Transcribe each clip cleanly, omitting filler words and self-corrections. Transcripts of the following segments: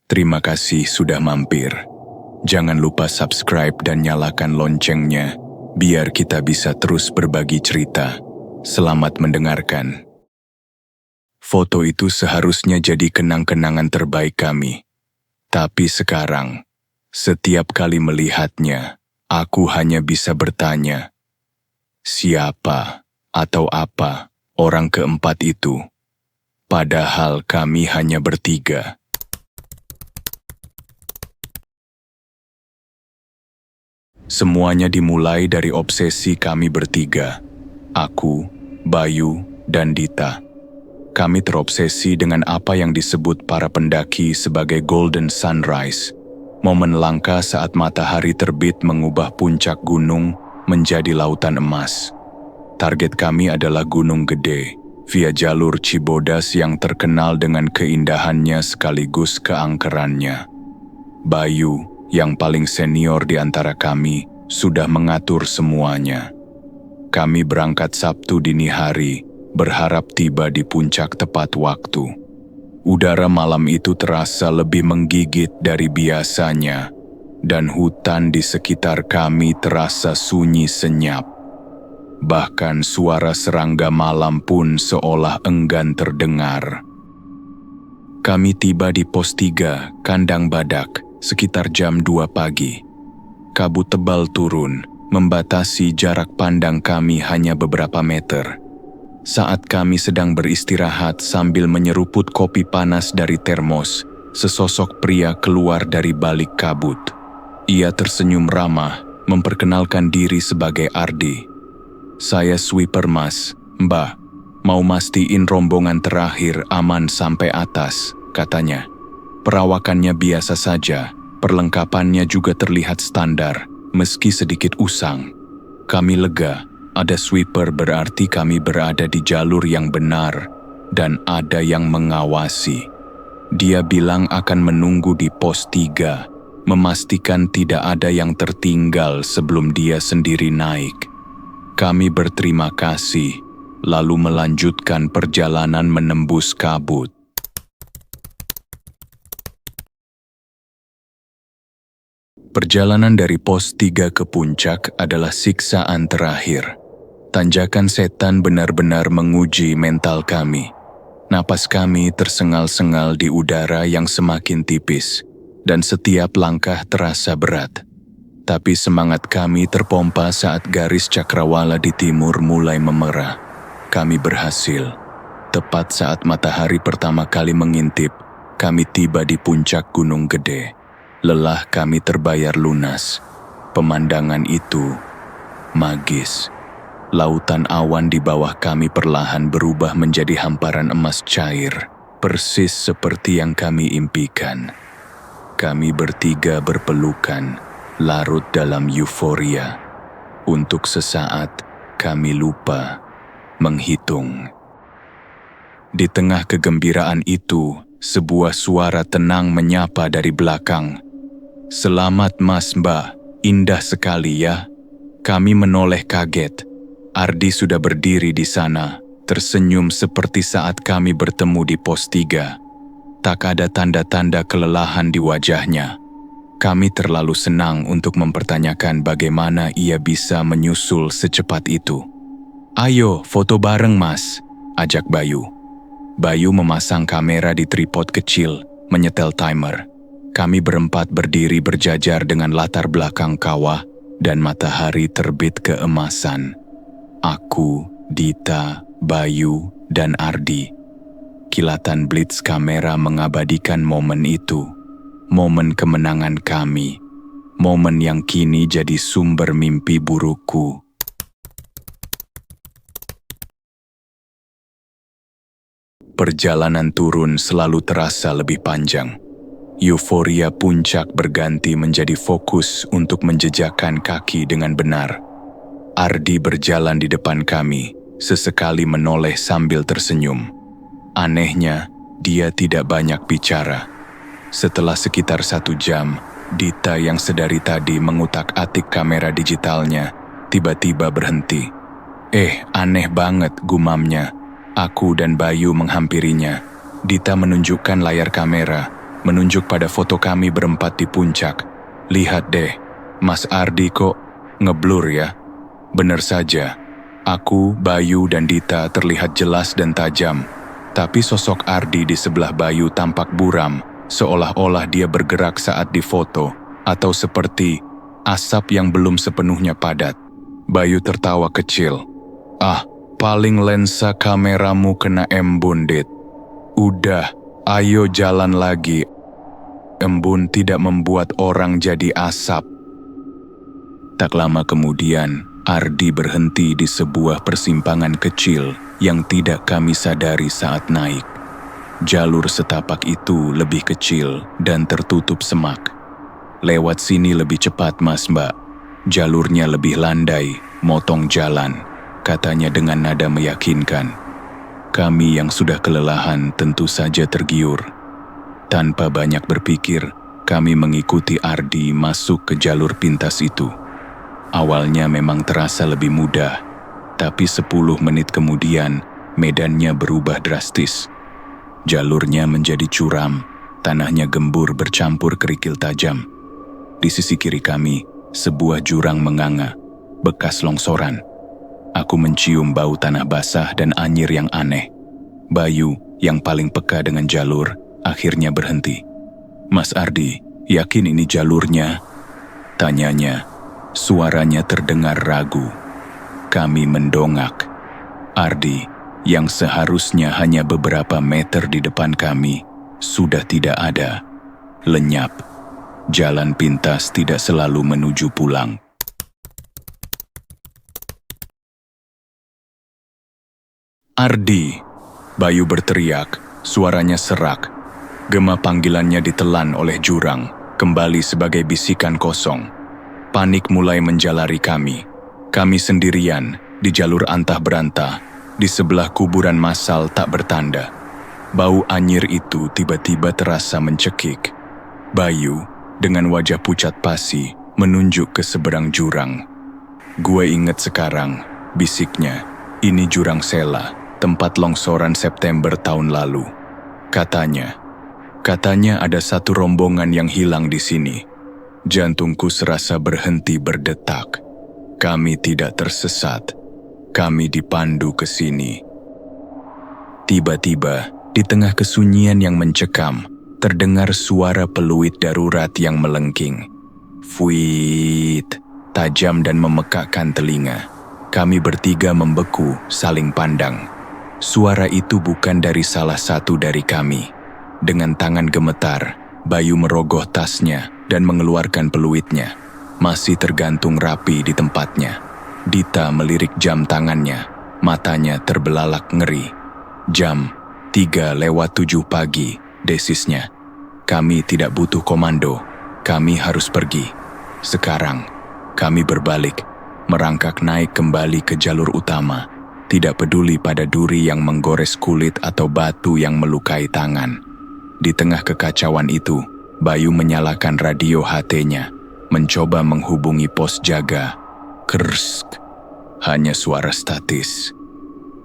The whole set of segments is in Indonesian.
Terima kasih sudah mampir. Jangan lupa subscribe dan nyalakan loncengnya, biar kita bisa terus berbagi cerita. Selamat mendengarkan. Foto itu seharusnya jadi kenang-kenangan terbaik kami. Tapi sekarang, setiap kali melihatnya, aku hanya bisa bertanya, siapa atau apa orang keempat itu? Padahal kami hanya bertiga. Semuanya dimulai dari obsesi kami bertiga, aku, Bayu, dan Dita. Kami terobsesi dengan apa yang disebut para pendaki sebagai Golden Sunrise, momen langka saat matahari terbit mengubah puncak gunung menjadi lautan emas. Target kami adalah Gunung Gede, via jalur Cibodas yang terkenal dengan keindahannya sekaligus keangkerannya. Bayu, yang paling senior di antara kami, sudah mengatur semuanya. Kami berangkat Sabtu dini hari, berharap tiba di puncak tepat waktu. Udara malam itu terasa lebih menggigit dari biasanya, dan hutan di sekitar kami terasa sunyi senyap. Bahkan suara serangga malam pun seolah enggan terdengar. Kami tiba di pos 3, Kandang Badak, sekitar jam 2 pagi. Kabut tebal turun, membatasi jarak pandang kami hanya beberapa meter. Saat kami sedang beristirahat sambil menyeruput kopi panas dari termos, sesosok pria keluar dari balik kabut. Ia tersenyum ramah, memperkenalkan diri sebagai Ardi. "Saya sweeper mas, Mbak. Mau mastiin rombongan terakhir aman sampai atas," katanya. Perawakannya biasa saja, perlengkapannya juga terlihat standar, meski sedikit usang. Kami lega, ada sweeper berarti kami berada di jalur yang benar, dan ada yang mengawasi. Dia bilang akan menunggu di pos 3, memastikan tidak ada yang tertinggal sebelum dia sendiri naik. Kami berterima kasih, lalu melanjutkan perjalanan menembus kabut. Perjalanan dari pos 3 ke puncak adalah siksaan terakhir. Tanjakan setan benar-benar menguji mental kami. Napas kami tersengal-sengal di udara yang semakin tipis, dan setiap langkah terasa berat. Tapi semangat kami terpompa saat garis cakrawala di timur mulai memerah. Kami berhasil. Tepat saat matahari pertama kali mengintip, kami tiba di puncak Gunung Gede. Lelah kami terbayar lunas. Pemandangan itu magis. Lautan awan di bawah kami perlahan berubah menjadi hamparan emas cair, persis seperti yang kami impikan. Kami bertiga berpelukan, larut dalam euforia. Untuk sesaat, kami lupa menghitung. Di tengah kegembiraan itu, sebuah suara tenang menyapa dari belakang. "Selamat mas Mbak, indah sekali ya." Kami menoleh kaget. Ardi sudah berdiri di sana, tersenyum seperti saat kami bertemu di pos 3. Tak ada tanda-tanda kelelahan di wajahnya. Kami terlalu senang untuk mempertanyakan bagaimana ia bisa menyusul secepat itu. "Ayo, foto bareng mas," ajak Bayu. Bayu memasang kamera di tripod kecil, menyetel timer. Kami berempat berdiri berjajar dengan latar belakang kawah dan matahari terbit keemasan. Aku, Dita, Bayu, dan Ardi. Kilatan blitz kamera mengabadikan momen itu. Momen kemenangan kami. Momen yang kini jadi sumber mimpi burukku. Perjalanan turun selalu terasa lebih panjang. Euforia puncak berganti menjadi fokus untuk menjejakkan kaki dengan benar. Ardi berjalan di depan kami, sesekali menoleh sambil tersenyum. Anehnya, dia tidak banyak bicara. Setelah sekitar 1 jam, Dita yang sedari tadi mengutak-atik kamera digitalnya, tiba-tiba berhenti. Aneh banget, gumamnya. Aku dan Bayu menghampirinya. Dita menunjukkan layar kamera, menunjuk pada foto kami berempat di puncak. "Lihat deh, Mas Ardi kok ngeblur ya?" Benar saja, aku, Bayu, dan Dita terlihat jelas dan tajam. Tapi sosok Ardi di sebelah Bayu tampak buram, seolah-olah dia bergerak saat difoto, atau seperti asap yang belum sepenuhnya padat. Bayu tertawa kecil. "Ah, paling lensa kameramu kena embun, Dit. Udah, ayo jalan lagi. Embun tidak membuat orang jadi asap." Tak lama kemudian, Ardi berhenti di sebuah persimpangan kecil yang tidak kami sadari saat naik. Jalur setapak itu lebih kecil dan tertutup semak. "Lewat sini lebih cepat, Mas Mbak. Jalurnya lebih landai, motong jalan," katanya dengan nada meyakinkan. Kami yang sudah kelelahan tentu saja tergiur. Tanpa banyak berpikir, kami mengikuti Ardi masuk ke jalur pintas itu. Awalnya memang terasa lebih mudah, tapi 10 menit kemudian medannya berubah drastis. Jalurnya menjadi curam, tanahnya gembur bercampur kerikil tajam. Di sisi kiri kami, sebuah jurang menganga, bekas longsoran. Aku mencium bau tanah basah dan anyir yang aneh. Bayu, yang paling peka dengan jalur, akhirnya berhenti. "Mas Ardi, yakin ini jalurnya?" tanyanya. Suaranya terdengar ragu. Kami mendongak. Ardi, yang seharusnya hanya beberapa meter di depan kami, sudah tidak ada. Lenyap. Jalan pintas tidak selalu menuju pulang. "Ardi!" Bayu berteriak, suaranya serak. Gema panggilannya ditelan oleh jurang, kembali sebagai bisikan kosong. Panik mulai menjalari kami. Kami sendirian, di jalur antah berantah, di sebelah kuburan massal tak bertanda. Bau anyir itu tiba-tiba terasa mencekik. Bayu, dengan wajah pucat pasi, menunjuk ke seberang jurang. "Gue inget sekarang," bisiknya. "Ini jurang Sela, tempat longsoran September tahun lalu. Katanya ada satu rombongan yang hilang di sini." Jantungku serasa berhenti berdetak. Kami tidak tersesat. Kami dipandu ke sini. Tiba-tiba, di tengah kesunyian yang mencekam, terdengar suara peluit darurat yang melengking. Fuit, tajam dan memekakkan telinga. Kami bertiga membeku, saling pandang. Suara itu bukan dari salah satu dari kami. Dengan tangan gemetar, Bayu merogoh tasnya dan mengeluarkan peluitnya. Masih tergantung rapi di tempatnya. Dita melirik jam tangannya, matanya terbelalak ngeri. Jam 3:07 pagi, desisnya. "Kami tidak butuh komando, kami harus pergi. Sekarang, kami berbalik, merangkak naik kembali ke jalur utama, tidak peduli pada duri yang menggores kulit atau batu yang melukai tangan." Di tengah kekacauan itu, Bayu menyalakan radio HT-nya, mencoba menghubungi pos jaga. Kersk, hanya suara statis.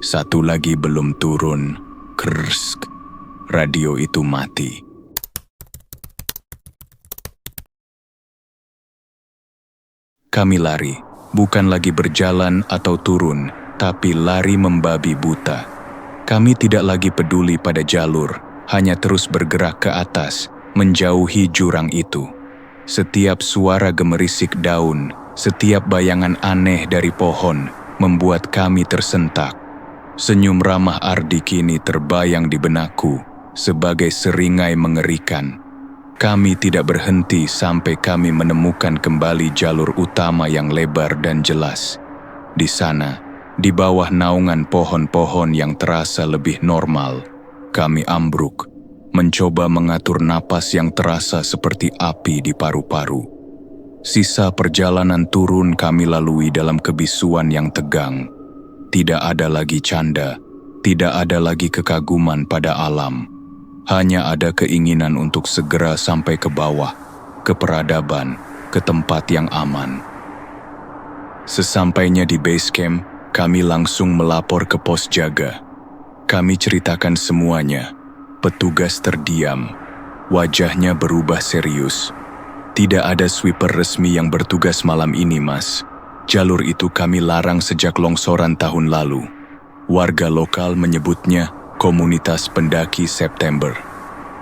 Satu lagi belum turun. Kersk, radio itu mati. Kami lari, bukan lagi berjalan atau turun, tapi lari membabi buta. Kami tidak lagi peduli pada jalur, hanya terus bergerak ke atas, menjauhi jurang itu. Setiap suara gemerisik daun, setiap bayangan aneh dari pohon, membuat kami tersentak. Senyum ramah Ardi kini terbayang di benakku, sebagai seringai mengerikan. Kami tidak berhenti sampai kami menemukan kembali jalur utama yang lebar dan jelas. Di sana, di bawah naungan pohon-pohon yang terasa lebih normal, kami ambruk, mencoba mengatur napas yang terasa seperti api di paru-paru. Sisa perjalanan turun kami lalui dalam kebisuan yang tegang. Tidak ada lagi canda, tidak ada lagi kekaguman pada alam. Hanya ada keinginan untuk segera sampai ke bawah, ke peradaban, ke tempat yang aman. Sesampainya di base camp, kami langsung melapor ke pos jaga. Kami ceritakan semuanya. Petugas terdiam. Wajahnya berubah serius. Tidak ada sweeper resmi yang bertugas malam ini, Mas. Jalur itu kami larang sejak longsoran tahun lalu. Warga lokal menyebutnya Komunitas Pendaki September.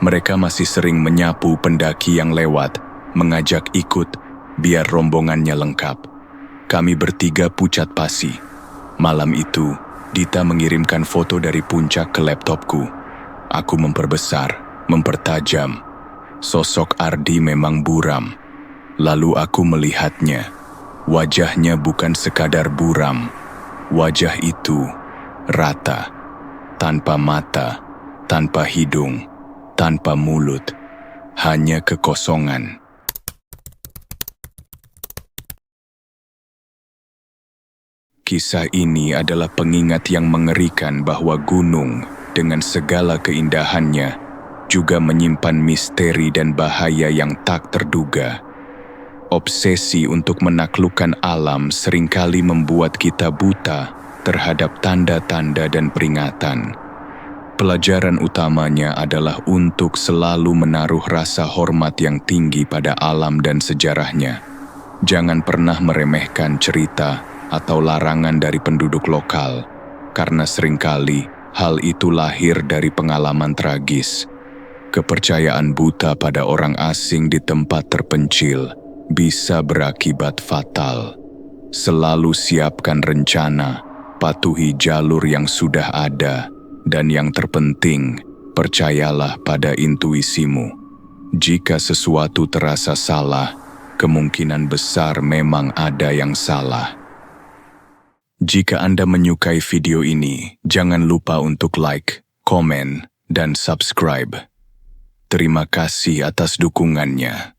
Mereka masih sering menyapu pendaki yang lewat, mengajak ikut, biar rombongannya lengkap. Kami bertiga pucat pasi. Malam itu, Dita mengirimkan foto dari puncak ke laptopku. Aku memperbesar, mempertajam. Sosok Ardi memang buram. Lalu aku melihatnya. Wajahnya bukan sekadar buram. Wajah itu rata, tanpa mata, tanpa hidung, tanpa mulut, hanya kekosongan. Kisah ini adalah pengingat yang mengerikan bahwa gunung, dengan segala keindahannya, juga menyimpan misteri dan bahaya yang tak terduga. Obsesi untuk menaklukkan alam seringkali membuat kita buta terhadap tanda-tanda dan peringatan. Pelajaran utamanya adalah untuk selalu menaruh rasa hormat yang tinggi pada alam dan sejarahnya. Jangan pernah meremehkan cerita atau larangan dari penduduk lokal, karena seringkali hal itu lahir dari pengalaman tragis. Kepercayaan buta pada orang asing di tempat terpencil bisa berakibat fatal. Selalu siapkan rencana, patuhi jalur yang sudah ada, dan yang terpenting, percayalah pada intuisimu. Jika sesuatu terasa salah, kemungkinan besar memang ada yang salah. Jika Anda menyukai video ini, jangan lupa untuk like, komen, dan subscribe. Terima kasih atas dukungannya.